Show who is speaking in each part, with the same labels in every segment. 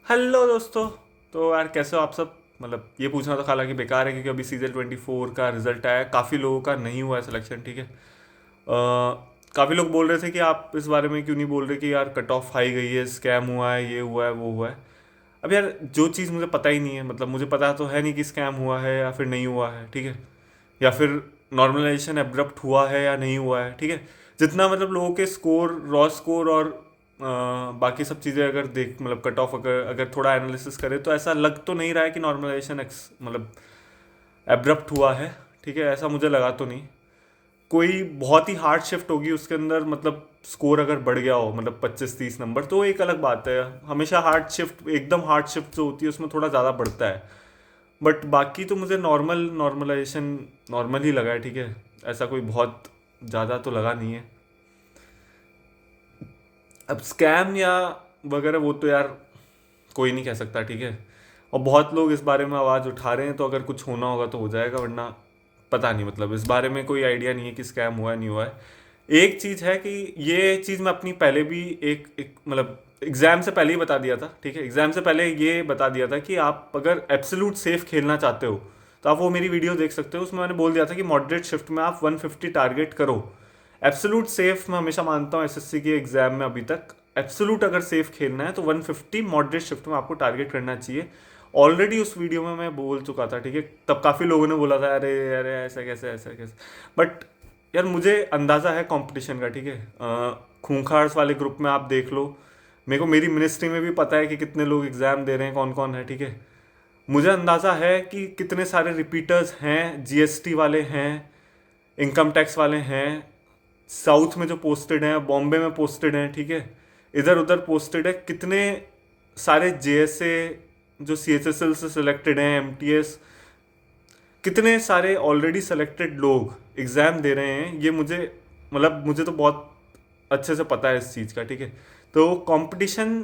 Speaker 1: Hello दोस्तों। तो यार कैसे हो आप सब? मतलब ये पूछना तो हालांकि बेकार है क्योंकि अभी सीजन 24 का रिजल्ट आया है, काफ़ी लोगों का नहीं हुआ है सिलेक्शन, ठीक है। काफ़ी लोग बोल रहे थे कि आप इस बारे में क्यों नहीं बोल रहे कि यार कट ऑफ हाई गई है, स्कैम हुआ है, ये हुआ है, वो हुआ है। अब यार जो चीज़ मुझे पता ही नहीं है, मतलब मुझे पता तो है नहीं कि स्कैम हुआ है या फिर नहीं हुआ है, ठीक है। या फिर नॉर्मलाइजेशन एब्रप्ट हुआ है या नहीं हुआ है, ठीक है। जितना मतलब लोगों के स्कोर, रॉ स्कोर और बाकी सब चीज़ें अगर देख, मतलब कट ऑफ अगर अगर थोड़ा एनालिसिस करें तो ऐसा लग तो नहीं रहा है कि नॉर्मलाइजेशन एक्स मतलब एब्रप्ट हुआ है, ठीक है। ऐसा मुझे लगा तो नहीं। कोई बहुत ही हार्ड शिफ्ट होगी उसके अंदर, मतलब स्कोर अगर बढ़ गया हो, मतलब 25-30 नंबर, तो एक अलग बात है। हमेशा हार्ड शिफ्ट, एकदम हार्ड शिफ्ट जो होती है उसमें थोड़ा ज़्यादा बढ़ता है। बट बाकी तो मुझे नॉर्मलाइजेशन नॉर्मल ही लगा है, ठीक है। ऐसा कोई बहुत ज़्यादा तो लगा नहीं है। अब स्कैम या वगैरह वो तो यार कोई नहीं कह सकता, ठीक है। और बहुत लोग इस बारे में आवाज़ उठा रहे हैं, तो अगर कुछ होना होगा तो हो जाएगा, वरना पता नहीं। मतलब इस बारे में कोई आइडिया नहीं है कि स्कैम हुआ है नहीं हुआ है। एक चीज़ है कि ये चीज़ मैं अपनी पहले भी एक मतलब एग्ज़ाम से पहले ही बता दिया था, ठीक है। एग्ज़ाम से पहले ये बता दिया था कि आप अगर एब्सोल्यूट सेफ खेलना चाहते हो तो आप वो मेरी वीडियो देख सकते हो। उसमें मैंने बोल दिया था कि मॉडरेट शिफ्ट में आप 150 टारगेट करो। एब्सोल्यूट सेफ मैं हमेशा मानता हूँ एसएससी के एग्जाम में अभी तक। एब्सोल्यूट अगर सेफ खेलना है तो 150 मॉडरेट शिफ्ट में आपको टारगेट करना चाहिए। ऑलरेडी उस वीडियो में मैं बोल चुका था, ठीक है। तब काफ़ी लोगों ने बोला था अरे अरे ऐसा कैसे, ऐसा कैसे। बट यार मुझे अंदाज़ा है कंपटीशन का, ठीक है। खूंखार वाले ग्रुप में आप देख लो। मेरे को मेरी मिनिस्ट्री में भी पता है कि कितने लोग एग्ज़ाम दे रहे हैं, कौन कौन है, ठीक है। मुझे अंदाज़ा है कि कितने सारे रिपीटर्स हैं, जीएसटी वाले हैं, इनकम टैक्स वाले हैं, साउथ में जो पोस्टेड हैं, बॉम्बे में पोस्टेड हैं, ठीक है। इधर उधर पोस्टेड है कितने सारे जेएसए जो सीएचएसएल से सिलेक्टेड हैं, एमटीएस, कितने सारे ऑलरेडी सेलेक्टेड लोग एग्ज़ाम दे रहे हैं। ये मुझे मतलब मुझे तो बहुत अच्छे से पता है इस चीज़ का, ठीक है। तो कंपटीशन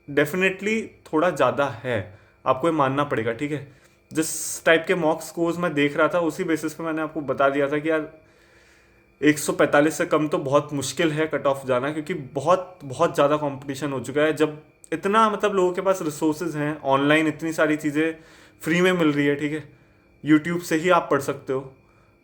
Speaker 1: डेफिनेटली थोड़ा ज़्यादा है, आपको ये मानना पड़ेगा, ठीक है। जिस टाइप के मॉक स्कोर्स मैं देख रहा था उसी बेसिस पे मैंने आपको बता दिया था कि यार 145 से कम तो बहुत मुश्किल है कट ऑफ जाना, क्योंकि बहुत बहुत ज़्यादा कंपटीशन हो चुका है। जब इतना मतलब लोगों के पास रिसोर्सेज हैं, ऑनलाइन इतनी सारी चीज़ें फ्री में मिल रही है, ठीक है। यूट्यूब से ही आप पढ़ सकते हो।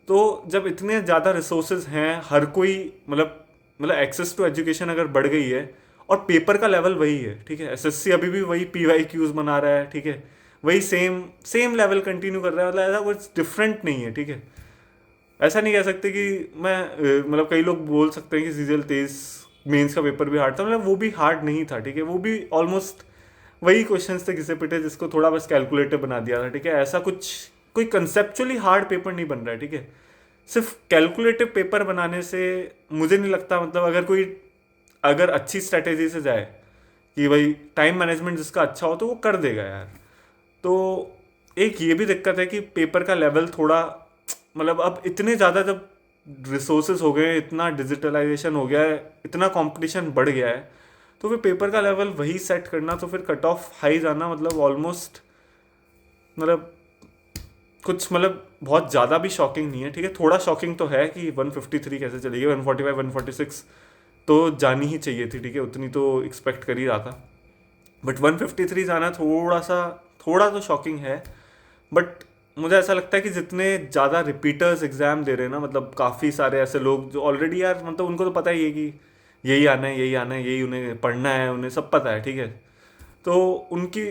Speaker 1: तो जब इतने ज़्यादा रिसोर्सेज हैं, हर कोई मतलब एक्सेस टू एजुकेशन अगर बढ़ गई है, और पेपर का लेवल वही है, ठीक है। एसएससी अभी भी वही पीवाई क्यूज बना रहा है, ठीक है। वही सेम सेम लेवल कंटिन्यू कर रहा है, मतलब ऐसा कुछ डिफरेंट नहीं है, ठीक है। ऐसा नहीं कह सकते कि मैं मतलब कई लोग बोल सकते हैं कि सीजीएल 23 मेंस का पेपर भी हार्ड था, मतलब वो भी हार्ड नहीं था, ठीक है। वो भी ऑलमोस्ट वही क्वेश्चंस थे घिसे पिटे, जिसको थोड़ा बस कैलकुलेटिव बना दिया था, ठीक है। ऐसा कुछ कोई कंसेप्चुअली हार्ड पेपर नहीं बन रहा है, ठीक है। सिर्फ कैलकुलेटिव पेपर बनाने से मुझे नहीं लगता, मतलब अगर अच्छी स्ट्रेटेजी से जाए कि भाई टाइम मैनेजमेंट जिसका अच्छा हो तो वो कर देगा यार। तो एक ये भी दिक्कत है कि पेपर का लेवल थोड़ा, मतलब अब इतने ज़्यादा जब रिसोर्सेज हो गए, इतना डिजिटलाइजेशन हो गया है, इतना कंपटीशन बढ़ गया है, तो फिर पेपर का लेवल वही सेट करना, तो फिर कट ऑफ हाई जाना मतलब ऑलमोस्ट, मतलब कुछ मतलब बहुत ज़्यादा भी शॉकिंग नहीं है, ठीक है। थोड़ा शॉकिंग तो है कि 153 कैसे चलेगी, 145 146 तो जानी ही चाहिए थी, ठीक है। उतनी तो एक्सपेक्ट कर ही रहा था। बट 153 जाना थोड़ा तो शॉकिंग है। बट मुझे ऐसा लगता है कि जितने ज़्यादा रिपीटर्स एग्ज़ाम दे रहे हैं ना, मतलब काफ़ी सारे ऐसे लोग जो ऑलरेडी यार, मतलब उनको तो पता ही है कि यही आना है, यही आना है, यही उन्हें पढ़ना है, उन्हें सब पता है, ठीक है। तो उनकी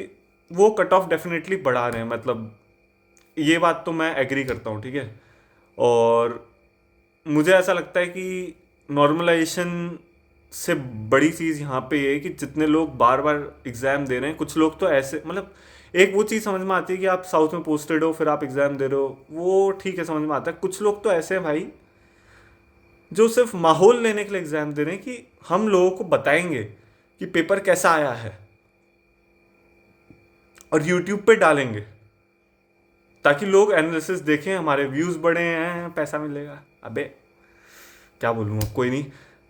Speaker 1: वो कट ऑफ डेफिनेटली बढ़ा रहे हैं, मतलब ये बात तो मैं एग्री करता हूँ, ठीक है। और मुझे ऐसा लगता है कि नॉर्मलाइजेशन से बड़ी चीज़ यहाँ पे ये है कि जितने लोग बार बार एग्ज़ाम दे रहे हैं, कुछ लोग तो ऐसे, मतलब एक वो चीज़ समझ में आती है कि आप साउथ में पोस्टेड हो फिर आप एग्ज़ाम दे रहे हो, वो ठीक है, समझ में आता है। कुछ लोग तो ऐसे हैं भाई जो सिर्फ माहौल लेने के लिए एग्ज़ाम दे रहे हैं कि हम लोगों को बताएंगे कि पेपर कैसा आया है, और यूट्यूब पे डालेंगे ताकि लोग एनालिसिस देखें, हमारे व्यूज़ बढ़े हैं, पैसा मिलेगा। अबे क्या बोलूँ, अब कोई नहीं।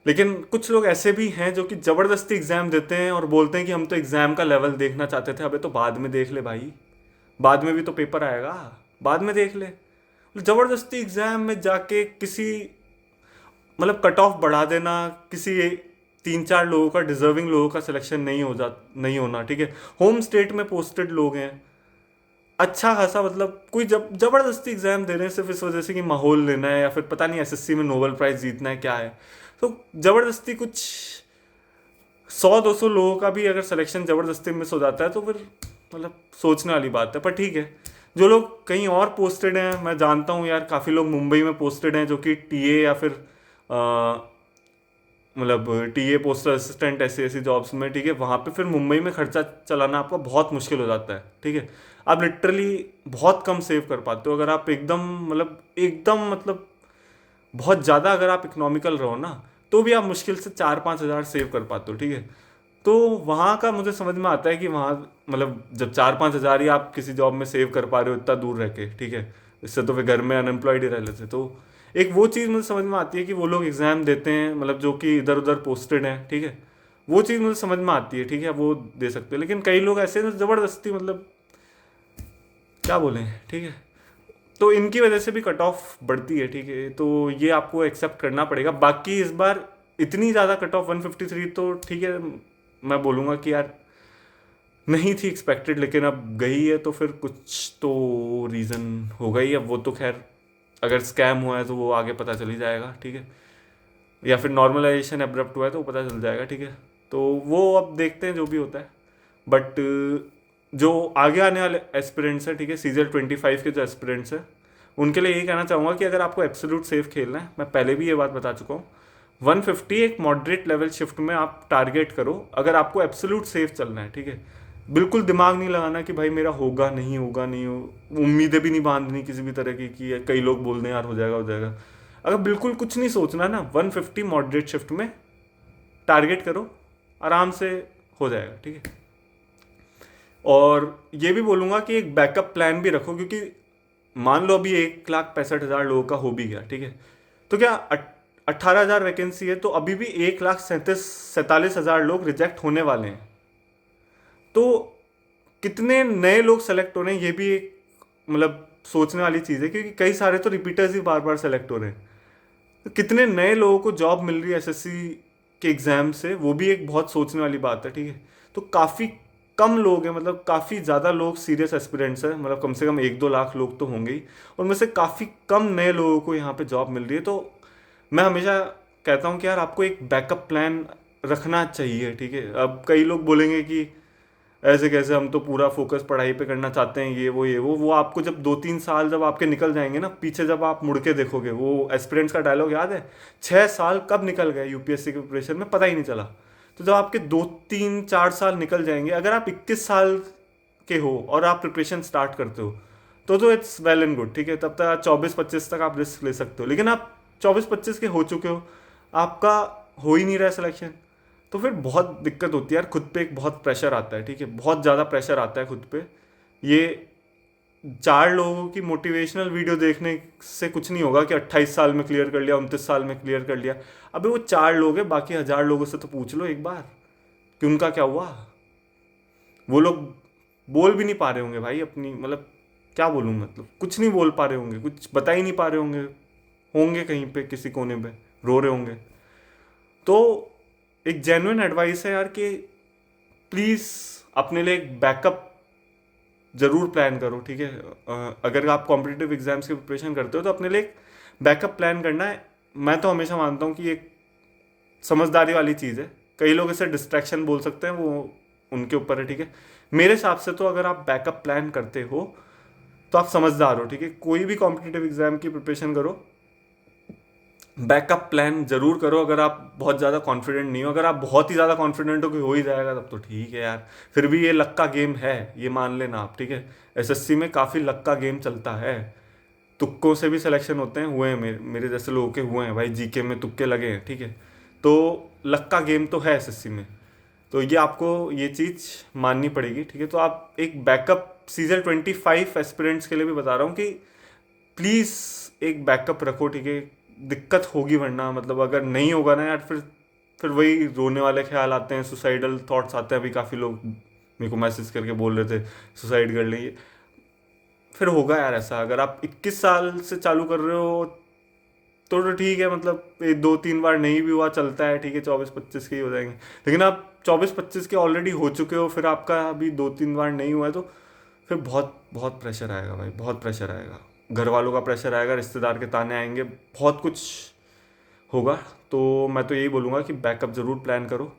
Speaker 1: लेकिन कुछ लोग ऐसे भी हैं जो कि ज़बरदस्ती एग्ज़ाम देते हैं और बोलते हैं कि हम तो एग्ज़ाम का लेवल देखना चाहते थे। अबे तो बाद में देख ले भाई, बाद में भी तो पेपर आएगा, बाद में देख ले। ज़बरदस्ती एग्ज़ाम में जाके किसी, मतलब कट ऑफ बढ़ा देना किसी 3-4 लोगों का, डिजर्विंग लोगों का सिलेक्शन नहीं होना, ठीक है। होम स्टेट में पोस्टेड लोग हैं, अच्छा खासा, मतलब कोई जबरदस्ती एग्जाम दे रहे हैं सिर्फ इस वजह से कि माहौल लेना है, या फिर पता नहीं एसएससी में नोबेल प्राइज जीतना है क्या है। तो जबरदस्ती कुछ 100-200 लोगों का भी अगर सिलेक्शन जबरदस्ती मिस हो जाता है तो फिर मतलब सोचने वाली बात है। पर ठीक है, जो लोग कहीं और पोस्टेड हैं, मैं जानता हूँ यार काफ़ी लोग मुंबई में पोस्टेड हैं जो कि टीए या फिर मतलब टीए, पोस्टल असिस्टेंट, ऐसे ऐसी जॉब्स में, ठीक है। वहाँ पे फिर मुंबई में खर्चा चलाना आपका बहुत मुश्किल हो जाता है, ठीक है। आप लिटरली बहुत कम सेव कर पाते हो अगर आप एकदम मतलब बहुत ज़्यादा अगर आप इकोनॉमिकल रहो ना, तो भी आप मुश्किल से 4-5 हज़ार सेव कर पाते हो, ठीक है। तो वहाँ का मुझे समझ में आता है कि वहाँ मतलब जब 4-5 हज़ार ही आप किसी जॉब में सेव कर पा रहे हो इतना दूर रह के, ठीक है, इससे तो फिर घर में अनएम्प्लॉयड ही रह लेते। तो एक वो चीज़ मुझे समझ में आती है कि वो लोग एग्ज़ाम देते हैं, मतलब जो कि इधर उधर पोस्टेड हैं, ठीक है, वो चीज़ मुझे समझ में आती है, ठीक है, वो दे सकते हो। लेकिन कई लोग ऐसे हैं जो ज़बरदस्ती, मतलब क्या बोलें, ठीक है, तो इनकी वजह से भी कट ऑफ बढ़ती है, ठीक है। तो ये आपको एक्सेप्ट करना पड़ेगा। बाकी इस बार इतनी ज़्यादा कट ऑफ 153 तो ठीक है, मैं बोलूँगा कि यार नहीं थी एक्सपेक्टेड, लेकिन अब गई है तो फिर कुछ तो रीज़न होगा ही। अब वो तो खैर अगर स्कैम हुआ है तो वो आगे पता चल ही जाएगा, ठीक है, या फिर नॉर्मलाइजेशन एब्रप्ट हुआ है तो वो पता चल जाएगा, ठीक है। तो वो अब देखते हैं जो भी होता है। बट जो आगे आने वाले एस्पिरेंट्स हैं, ठीक है, सीजन 25 के जो एस्पिरेंट्स हैं, उनके लिए यही कहना चाहूँगा कि अगर आपको एब्सोल्यूट सेफ खेलना है, मैं पहले भी ये बात बता चुका हूँ, 150 एक मॉडरेट लेवल शिफ्ट में आप टारगेट करो अगर आपको एब्सोल्यूट सेफ चलना है, ठीक है। बिल्कुल दिमाग नहीं लगाना कि भाई मेरा होगा नहीं होगा, नहीं हो, उम्मीदें भी नहीं बांधनी किसी भी तरह की कि कई लोग बोल दें यार हो जाएगा हो जाएगा। अगर बिल्कुल कुछ नहीं सोचना ना, 150 मॉडरेट शिफ्ट में टारगेट करो, आराम से हो जाएगा, ठीक है। और ये भी बोलूँगा कि एक बैकअप प्लान भी रखो, क्योंकि मान लो अभी 1,65,000 लोगों का हो भी गया, ठीक है, तो क्या 18,000 वैकेंसी है तो अभी भी 1,47,000 लोग रिजेक्ट होने वाले हैं। तो कितने नए लोग सेलेक्ट हो रहे हैं ये भी एक मतलब सोचने वाली चीज़ है, क्योंकि कई सारे तो रिपीटर्स ही बार बार सेलेक्ट हो रहे हैं। तो कितने नए लोगों को जॉब मिल रही है एसएससी के एग्ज़ाम से, वो भी एक बहुत सोचने वाली बात है, ठीक है। तो काफ़ी कम लोग हैं, मतलब काफ़ी ज़्यादा लोग सीरियस एस्पिरेंट्स हैं, मतलब कम से कम 1-2 लाख लोग तो होंगे ही, उनमें से काफ़ी कम नए लोगों को यहाँ पे जॉब मिल रही है। तो मैं हमेशा कहता हूँ कि यार आपको एक बैकअप प्लान रखना चाहिए, ठीक है। अब कई लोग बोलेंगे कि ऐसे कैसे, हम तो पूरा फोकस पढ़ाई पे करना चाहते हैं, ये वो आपको जब 2-3 साल जब आपके निकल जाएंगे ना पीछे, जब आप मुड़ के देखोगे, वो एस्पिरेंट्स का डायलॉग याद है, 6 साल कब निकल गए यूपीएससी के प्रिपरेशन में पता ही नहीं चला। तो जब आपके 2-3-4 साल निकल जाएंगे, अगर आप 21 साल के हो और आप प्रिपरेशन स्टार्ट करते हो तो इट्स वेल एंड गुड, ठीक है, तब तक 24-25 तक आप रिस्क ले सकते हो। लेकिन आप 24-25 के हो चुके हो, आपका हो ही नहीं रहा सिलेक्शन, तो फिर बहुत दिक्कत होती है यार, खुद पे एक बहुत प्रेशर आता है, ठीक है, बहुत ज़्यादा प्रेशर आता है खुद पे। ये 4 लोगों की मोटिवेशनल वीडियो देखने से कुछ नहीं होगा कि 28 साल में क्लियर कर लिया, 29 साल में क्लियर कर लिया। अबे वो 4 लोग हैं, बाकी 1,000 लोगों से तो पूछ लो एक बार कि उनका क्या हुआ। वो लोग बोल भी नहीं पा रहे होंगे भाई अपनी, मतलब क्या बोलूँ, मतलब कुछ नहीं बोल पा रहे होंगे, कुछ बता ही नहीं पा रहे होंगे, होंगे कहीं पे किसी कोने पे रो रहे होंगे। तो एक जेन्युइन एडवाइस है यार कि प्लीज़ अपने लिए एक बैकअप ज़रूर प्लान करो, ठीक है। अगर आप कॉम्पिटिटिव एग्जाम्स की प्रिपरेशन करते हो तो अपने लिए एक बैकअप प्लान करना है। मैं तो हमेशा मानता हूँ कि एक समझदारी वाली चीज़ है। कई लोग इसे डिस्ट्रैक्शन बोल सकते हैं, वो उनके ऊपर है, ठीक है। मेरे हिसाब से तो अगर आप बैकअप प्लान करते हो तो आप समझदार हो, ठीक है। कोई भी कॉम्पिटिटिव एग्जाम की प्रिपरेशन करो, बैकअप प्लान जरूर करो। अगर आप बहुत ज़्यादा कॉन्फिडेंट नहीं हो, अगर आप बहुत ही ज़्यादा कॉन्फिडेंट हो ही जाएगा तब तो ठीक है यार, फिर भी ये लक का गेम है, ये मान लेना आप, ठीक है। एसएससी में काफ़ी लक का गेम चलता है, तुक्कों से भी सिलेक्शन होते हैं, हुए हैं मेरे जैसे लोगों के हुए हैं भाई, जीके में तुक्के लगे हैं, ठीक है। तो लक का गेम तो है एसएससी में, तो ये आपको ये चीज़ माननी पड़ेगी, ठीक है। तो आप एक बैकअप सीजन 25 एस्पिरेंट्स के लिए भी बता रहा हूँ कि प्लीज़ एक बैकअप रखो, ठीक है। दिक्कत होगी वरना, मतलब अगर नहीं होगा ना यार, फिर वही रोने वाले ख्याल आते हैं, सुसाइडल थॉट्स आते हैं। अभी काफ़ी लोग मेरे को मैसेज करके बोल रहे थे सुसाइड कर लेंगे, फिर होगा यार ऐसा। अगर आप 21 साल से चालू कर रहे हो तो ठीक है, मतलब 2-3 बार नहीं भी हुआ चलता है, ठीक है, 24-25 के ही हो जाएंगे। लेकिन आप 24-25 के ऑलरेडी हो चुके हो, फिर आपका अभी 2-3 बार नहीं हुआ है, तो फिर बहुत बहुत प्रेशर आएगा भाई, बहुत प्रेशर आएगा। घर वालों का प्रेशर आएगा, रिश्तेदार के ताने आएंगे, बहुत कुछ होगा। तो मैं तो यही बोलूँगा कि बैकअप ज़रूर प्लान करो,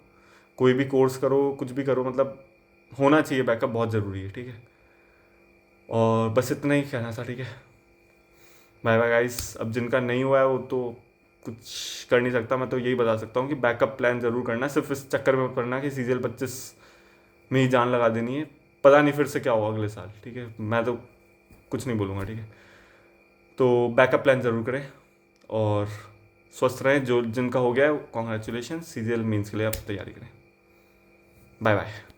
Speaker 1: कोई भी कोर्स करो, कुछ भी करो, मतलब होना चाहिए बैकअप, बहुत ज़रूरी है, ठीक है। और बस इतना ही कहना था, ठीक है। Bye bye guys. अब जिनका नहीं हुआ है वो तो कुछ कर नहीं सकता, मैं तो यही बता सकता हूँ कि बैकअप प्लान ज़रूर करना, सिर्फ इस चक्कर में मत पड़ना कि CGL 25 में ही जान लगा देनी है। पता नहीं फिर से क्या होगा अगले साल, ठीक है, मैं तो कुछ नहीं बोलूँगा, ठीक है। तो बैकअप प्लान ज़रूर करें और स्वस्थ रहें। जो जिनका हो गया है कॉन्ग्रेचुलेशन, CGL मेंस के लिए आप तैयारी करें। Bye bye.